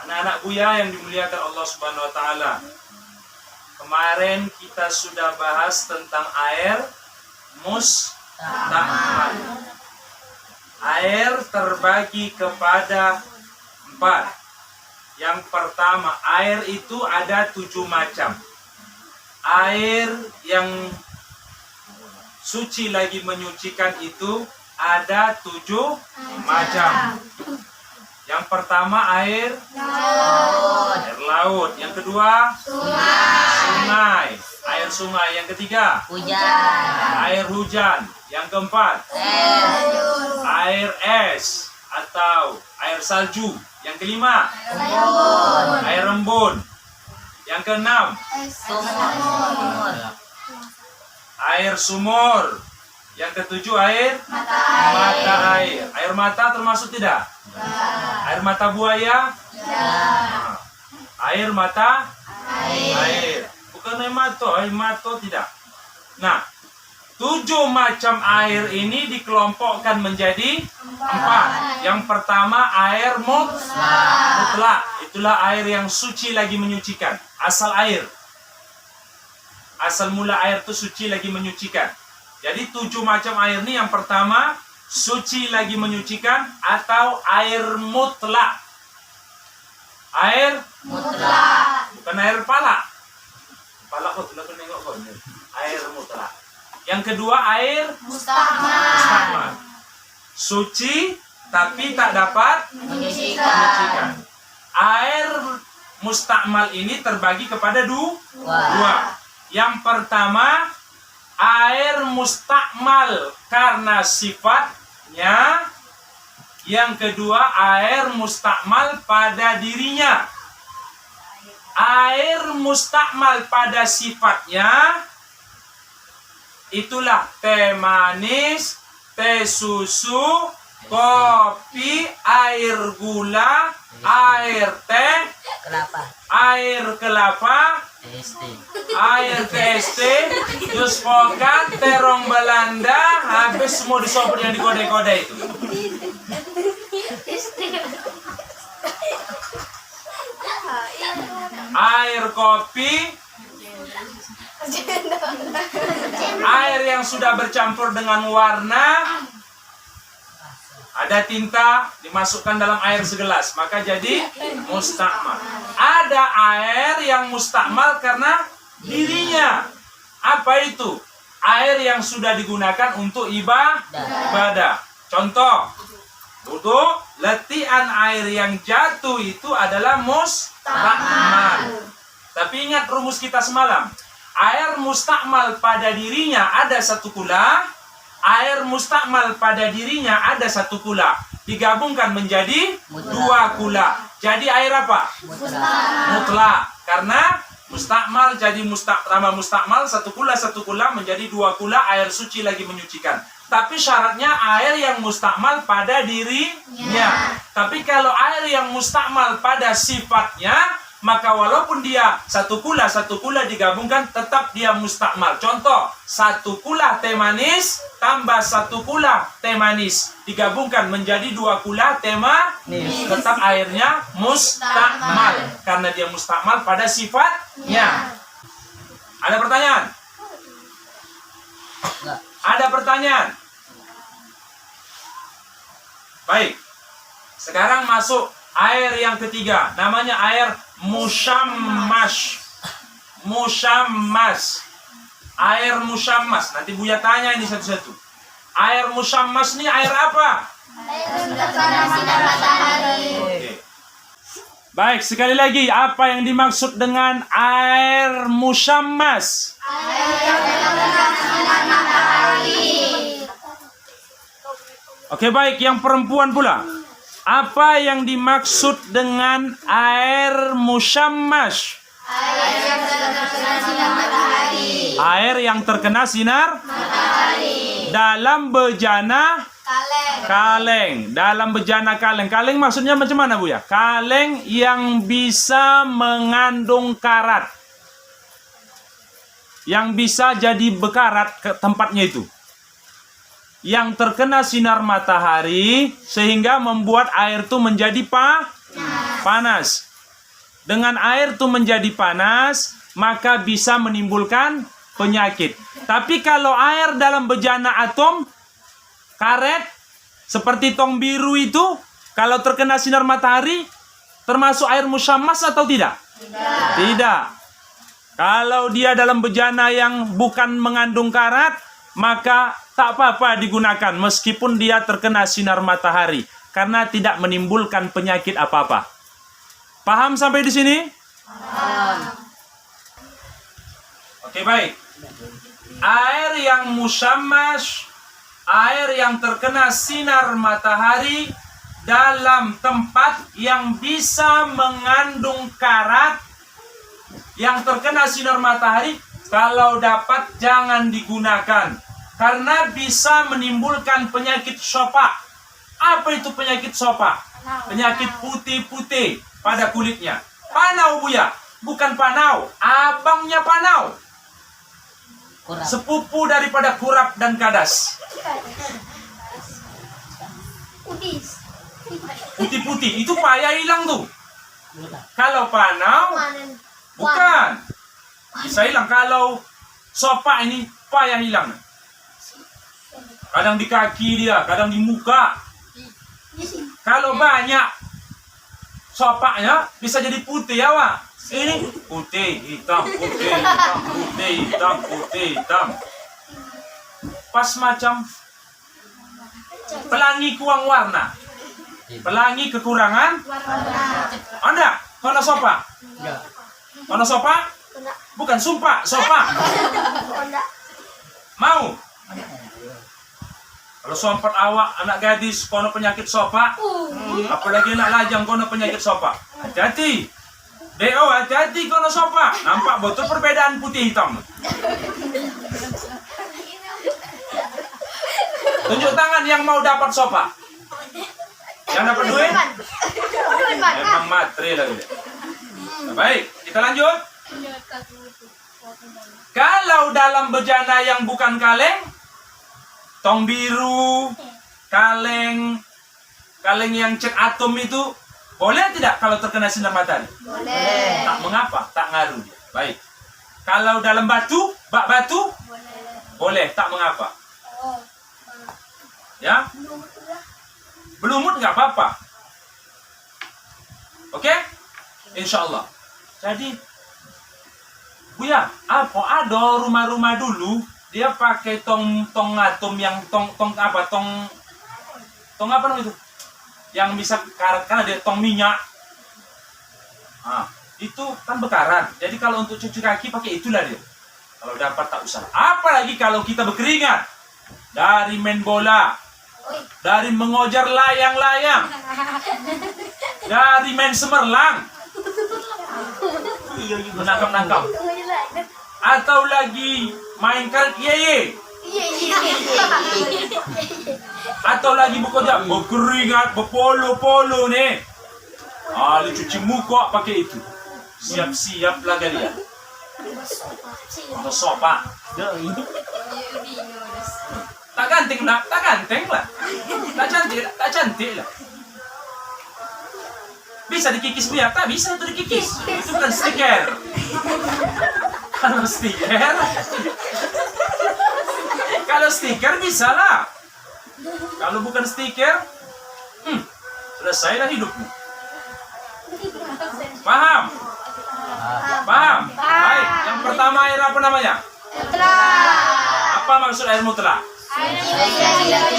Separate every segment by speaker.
Speaker 1: Anak-anak Buya yang dimuliakan Allah Subhanahu wa taala. Kemarin kita sudah bahas tentang air musta'mal. Air terbagi kepada 4. Yang pertama, air itu ada 7 macam. Air yang suci lagi menyucikan itu ada 7 macam. Yang pertama air laut. Yang kedua sungai. Air sungai. Yang ketiga air hujan. Yang keempat air es atau air salju. Yang kelima air embun. Yang keenam air sumur. Yang ketujuh air mata air. Air mata termasuk tidak? Air mata buaya? Nah, air mata air. Bukan air mato tidak. Nah, 7 macam air ini dikelompokkan menjadi 4. Yang pertama air mutlak. Itulah air yang suci lagi menyucikan. Asal air. Asal mula air itu suci lagi menyucikan. Jadi 7 macam air ini yang pertama suci lagi menyucikan atau air mutlak. Air mutlak. Bukan air pala. Pala kok tidak nengok kok. Air mutlak. Yang kedua air musta'mal. Suci tapi tak dapat menyucikan. Air musta'mal ini terbagi kepada dua. Yang pertama air musta'mal karena sifatnya. Yang kedua air musta'mal pada dirinya. Air musta'mal pada sifatnya itulah teh manis, teh susu, kopi, air gula, air teh, air kelapa, air TST, jus pokat, terong Belanda, habis semua disopot yang di kode-kode itu. Air kopi, air yang sudah bercampur dengan warna, ada tinta dimasukkan dalam air segelas, maka jadi musta'mal. Ada air yang musta'mal karena dirinya. Apa itu? Air yang sudah digunakan untuk ibadah. Contoh, untuk letihan air yang jatuh itu adalah musta'mal. Tapi ingat rumus kita semalam. Air musta'mal pada dirinya ada 1 kula. Air musta'mal pada dirinya ada 1 kula. Digabungkan menjadi 2 kula. Jadi air apa? Mutlak. Karena musta'mal jadi tambah musta'mal 1 kula menjadi 2 kula air suci lagi menyucikan. Tapi syaratnya air yang musta'mal pada dirinya. Tapi kalau air yang musta'mal pada sifatnya, maka walaupun dia 1 kula digabungkan tetap dia musta'mal. Contoh, 1 kula teh manis tambah 1 kula teh manis digabungkan menjadi 2 kula teh manis. Tetap airnya musta'mal karena dia musta'mal pada sifatnya. Ada pertanyaan? Ada pertanyaan? Baik. Sekarang masuk air yang ketiga, namanya air musyammas. Air musyammas. Nanti Buya tanya ini satu-satu. Air musyammas ini air apa?
Speaker 2: Air terkena sinar matahari.
Speaker 1: Oke. Baik, sekali lagi apa yang dimaksud dengan air musyammas?
Speaker 2: Air yang terkena sinar matahari.
Speaker 1: Oke, baik, yang perempuan pula. Apa yang dimaksud dengan air musyammas?
Speaker 2: Air yang terkena sinar matahari.
Speaker 1: Air yang terkena sinar
Speaker 2: Matahari.
Speaker 1: dalam bejana
Speaker 2: Kaleng.
Speaker 1: Dalam bejana kaleng. Kaleng maksudnya macam mana, Bu ya? Kaleng yang bisa mengandung karat. Yang bisa jadi bekarat ke tempatnya itu. Yang terkena sinar matahari sehingga membuat air itu menjadi panas. dengan air itu menjadi panas, maka bisa menimbulkan penyakit. Tapi kalau air dalam bejana atom, karet, seperti tong biru itu, kalau terkena sinar matahari, termasuk air musyammas atau tidak? Tidak. Kalau dia dalam bejana yang bukan mengandung karat, maka tak apa-apa digunakan meskipun dia terkena sinar matahari. Karena tidak menimbulkan penyakit apa-apa. Paham sampai di sini? Oke, baik. Air yang musyammas, air yang terkena sinar matahari dalam tempat yang bisa mengandung karat, yang terkena sinar matahari, kalau dapat jangan digunakan. Karena bisa menimbulkan penyakit sopak. Apa itu penyakit sopak? Penyakit putih-putih pada kulitnya. Panau, Buya. Bukan panau, abangnya panau. Sepupu daripada kurap dan kadas. Putih-putih, itu payah hilang tuh. Kalau panau, bukan. Bisa hilang. Kalau sopak ini payah hilang. Kadang di kaki dia, kadang di muka. Kalau banyak sopaknya bisa jadi putih ya, Wak. Ini putih, hitam, putih, hitam, putih, hitam, putih, hitam. Pas macam pelangi kurang warna. Pelangi kekurangan ada. Kena sopak? Kena sopak? Bukan sumpah, sopak. Mau? Kalau sompat awak, anak gadis, kono penyakit sopak. Apalagi anak lajang, kono penyakit sopak. Hati-hati. Deo, hati-hati kono sopak. Nampak betul perbedaan putih hitam. Tunjuk tangan yang mau dapat sopak. Yang dapat duit? Memang matre lagi. Baik, kita lanjut. Kalau dalam bejana yang bukan kaleng, tong biru, kaleng yang cat atom itu, boleh tidak kalau terkena sinar matahari?
Speaker 2: Boleh.
Speaker 1: Tak mengapa, tak ngaruh. Baik. Kalau dalam batu, bak batu, boleh, tak mengapa. Ya? Belumut nggak apa-apa. Oke? Insya Allah. Jadi, Buya, apa ada rumah-rumah dulu dia pakai tong atom yang tong apa namanya itu? Yang bisa karat karena dia tong minyak. Nah, itu kan bekarat. Jadi kalau untuk cuci kaki pakai itulah dia. Kalau dapat tak usah. Apalagi kalau kita berkeringat dari main bola, dari mengojar layang-layang, dari main semerlang, menangkap-nangkap, atau lagi main karet yeye, atau lagi bekerja berkeringat, berpolo-polo nih. Lu cuci muka pakai itu. Siap-siap lah kalian. Untuk sopak. Tak ganteng lah, tak ganteng lah. Tak cantik lah. Bisa dikikis biar, tak bisa itu dikikis. Itu bukan stiker. Kalau stiker bisa lah. Kalau bukan stiker, selesailah hidupmu. Paham? Paham? Baik. Yang pertama air apa namanya?
Speaker 2: Mutlak.
Speaker 1: Apa maksud air mutlak?
Speaker 2: Yang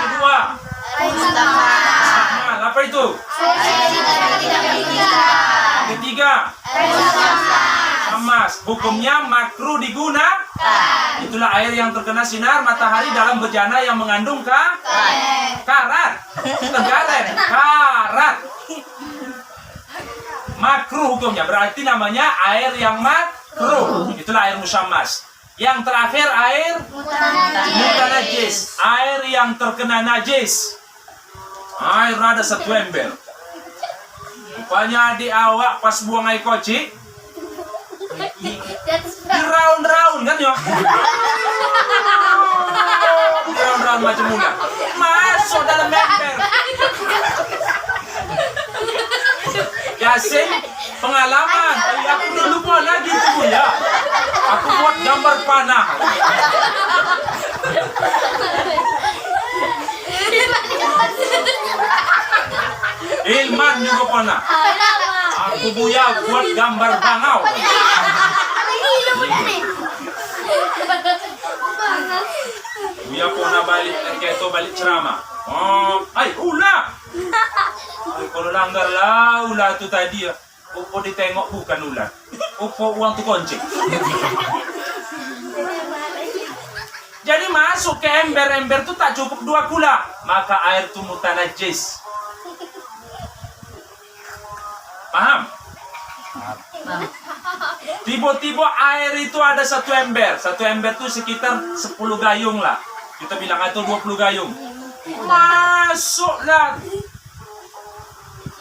Speaker 1: Kedua, mustahmal. Apa itu? Ketiga, emas. Hukumnya makruh digunakan. Itulah air yang terkena sinar matahari dalam bejana yang mengandung karat. Bukan karet, karat. Makruh hukumnya, berarti namanya air yang makruh. Itulah air musyammas. Yang terakhir air mutanajis, air yang terkena najis. Air ada satu ember. Rupanya adik awak pas buang air koci, di round-round kan ya? Di round-round macam mula. Masuk dalam ember. Yasin pengalaman. Aku dulu pernah gitu Buya. Aku buat gambar panah. Ilman juga pernah. Aku Buya buat gambar bangau. Buya pernah balik keto balik ceramah. Ulah. Kalau langgar lah ulah tu tadi ya. Upo ditengok bukan ular. Upo uang tu kunci. Jadi masuk ke ember-ember tu tak cukup 2 kula, maka air tu mutanajis. Paham? Tiba-tiba air itu ada 1 ember. 1 ember tu sekitar 10 gayung lah. Kita bilang atau 20 gayung. Masuklah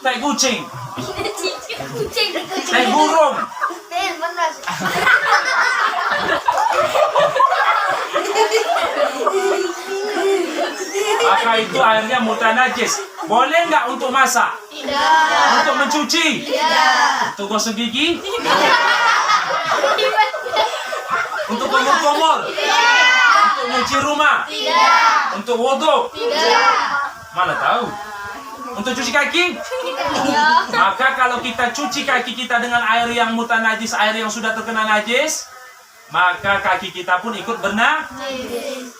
Speaker 1: tai kucing, tai burung. Maka itu airnya mutanajis. Boleh nggak untuk masak?
Speaker 2: Tidak.
Speaker 1: Untuk mencuci?
Speaker 2: Tidak.
Speaker 1: Untuk gosok gigi? Untuk kumur-kumur? Untuk nyuci rumah?
Speaker 2: Tidak.
Speaker 1: Untuk wudhu?
Speaker 2: Tidak.
Speaker 1: Mana tahu? Untuk cuci kaki? Maka kalau kita cuci kaki kita dengan air yang mutanajis, air yang sudah terkena najis, maka kaki kita pun ikut bernajis.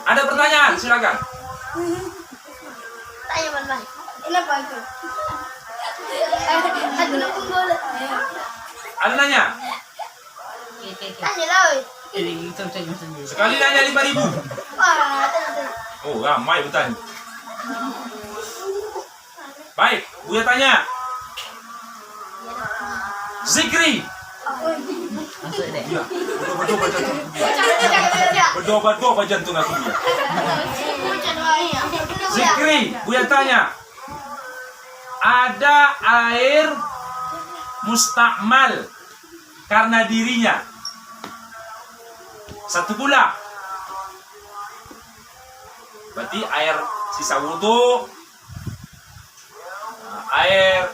Speaker 1: Ada pertanyaan? Silakan.
Speaker 2: Tanya mana? Kenapa itu? Aku nak punggul.
Speaker 1: Ada nanya?
Speaker 2: Tanya lah.
Speaker 1: Sekali nanya 5.000.
Speaker 2: Wah, tanya.
Speaker 1: Oh, ramai bertanya. Baik, Buya tanya. Zikri. Ya, berdoa jantung aku dia. Zikri, Buya tanya. Ada air mustakmal karena dirinya 1 gula. Berarti air sisa wudhu, air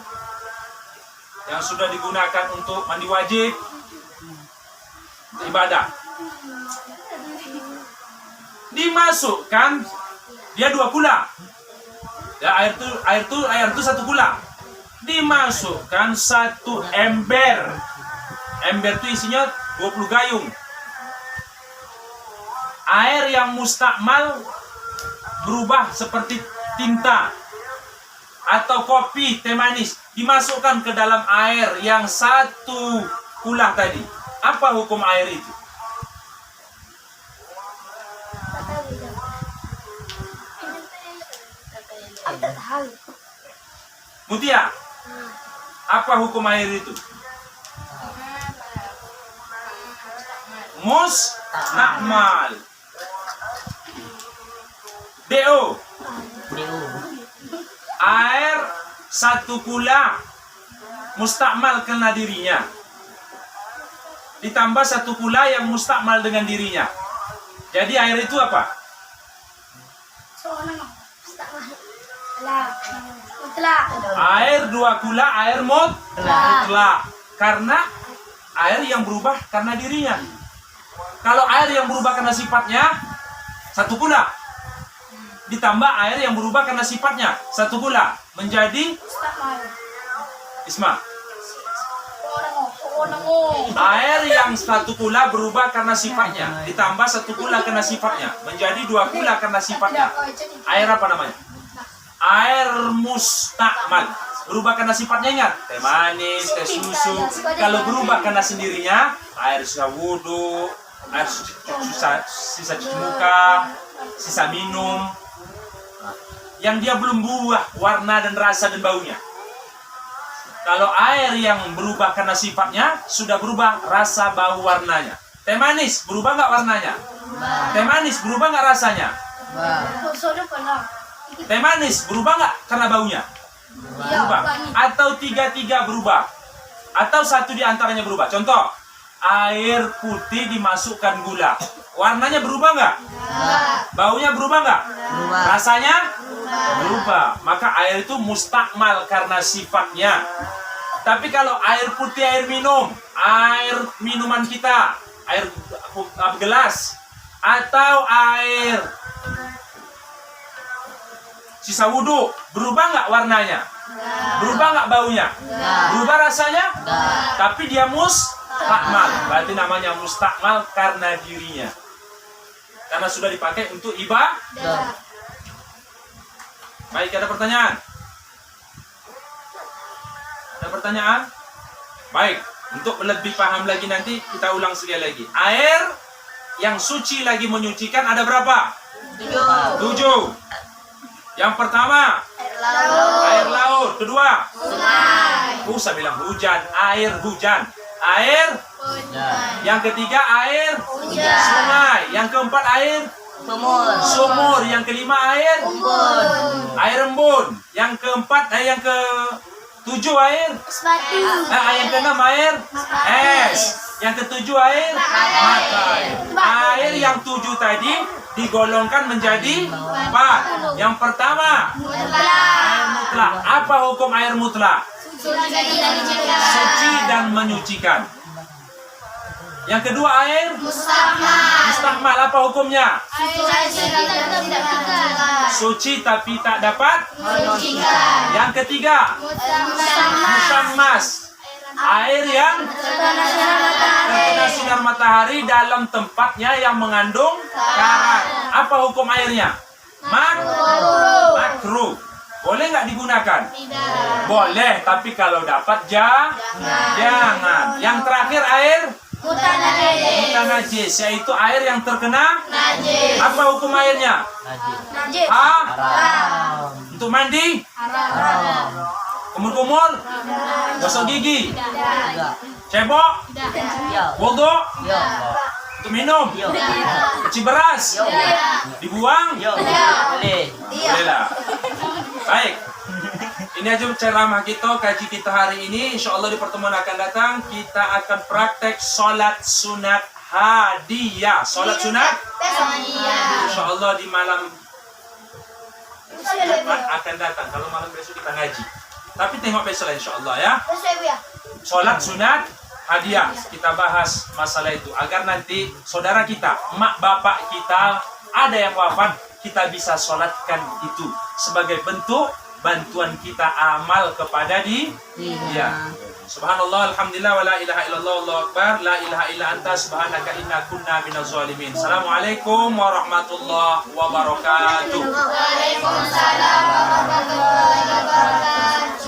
Speaker 1: yang sudah digunakan untuk mandi wajib, untuk ibadah. Dimasukkan dia 2 gula. Ya, air itu 1 gula. Dimasukkan 1 ember. Ember itu isinya 20 gayung. Air yang mustakmal berubah seperti tinta atau kopi, teh manis, dimasukkan ke dalam air yang 1 kula tadi. Apa hukum air itu? Mutia, apa hukum air itu? Mustakmal. DO. Air 1 kula mustakmal kena dirinya. Ditambah 1 kula yang mustakmal dengan dirinya. Jadi air itu apa? Air 2 kula air mutlak. Karena air yang berubah karena dirinya. Kalau air yang berubah karena sifatnya 1 kula. Ditambah air yang berubah karena sifatnya 1 gula menjadi Isma. Air yang 1 gula berubah karena sifatnya ditambah 1 gula karena sifatnya menjadi 2 gula karena sifatnya. Air apa namanya? Air mustakmal. Berubah karena sifatnya, ingat, teh manis, teh susu. Kalau berubah karena sendirinya, air sisa wudhu, air sisa cuci muka, sisa minum, yang dia belum berubah warna dan rasa dan baunya. Kalau air yang berubah karena sifatnya sudah berubah rasa, bau, warnanya. Teh manis berubah nggak warnanya? Teh manis berubah nggak rasanya? Teh manis berubah nggak karena baunya? Berubah. Atau 3-3 berubah? Atau 1 di antaranya berubah? Contoh, air putih dimasukkan gula, warnanya berubah nggak? Baunya berubah nggak? Rasanya berubah. Maka air itu mustakmal karena sifatnya. Tapi kalau air putih, air minum, air minuman kita, air gelas, atau air sisa wudhu, berubah nggak warnanya? Berubah nggak baunya? Berubah rasanya? Tapi dia mustakmal. Berarti namanya mustakmal karena dirinya. Karena sudah dipakai untuk ibadah. Baik, ada pertanyaan? Ada pertanyaan? Baik, untuk lebih paham lagi nanti kita ulang sekali lagi. Air yang suci lagi menyucikan ada berapa? 7. Yang pertama air laut. Kedua saya bilang hujan, air hujan. Air yang ketiga air sungai. Yang keempat air sumur. Yang kelima air embun. Yang keempat yang ketujuh air yang keenam air es. Yang ketujuh air mata air. Air yang 7 tadi digolongkan menjadi 4. Yang pertama air mutlak. Apa hukum air mutlak? Suci dan menyucikan. Yang kedua air mustakmal. Apa hukumnya? Suci tapi tak dapat menyucikan. Yang ketiga musammas. Air yang terkena sinar matahari dalam tempatnya yang mengandung karat. Apa hukum airnya? Makruh. Boleh nggak digunakan? Boleh, tapi kalau dapat jangan. Yang terakhir air mutanajis, yaitu air yang terkena najis. Apa hukum airnya? Haram. Untuk mandi? Haram. Kumur-kumur? Gosok gigi? Cebok? Wudhu? Untuk minum? Cuci beras? Dibuang? Boleh lah. Baik. Ini aja ceramah kita, kaji kita hari ini. Insya Allah di pertemuan akan datang kita akan praktek sholat sunat hadiah. Sholat sunat insya Allah di malam Jumat akan datang. Kalau malam besok kita ngaji. Tapi tengok besok insya Allah ya. Sholat sunat hadiah. Kita bahas masalah itu. Agar nanti saudara kita, mak bapak kita, ada yang wafat, kita bisa sholatkan itu. Sebagai bentuk bantuan kita amal kepada dia. Subhanallah, alhamdulillah, wa la ilaha illallah, wallahu akbar, la ilaha illa anta, subhanaka inna kunna minaz zalimin. Assalamualaikum warahmatullahi wabarakatuh.
Speaker 2: Waalaikumsalam warahmatullahi wabarakatuh.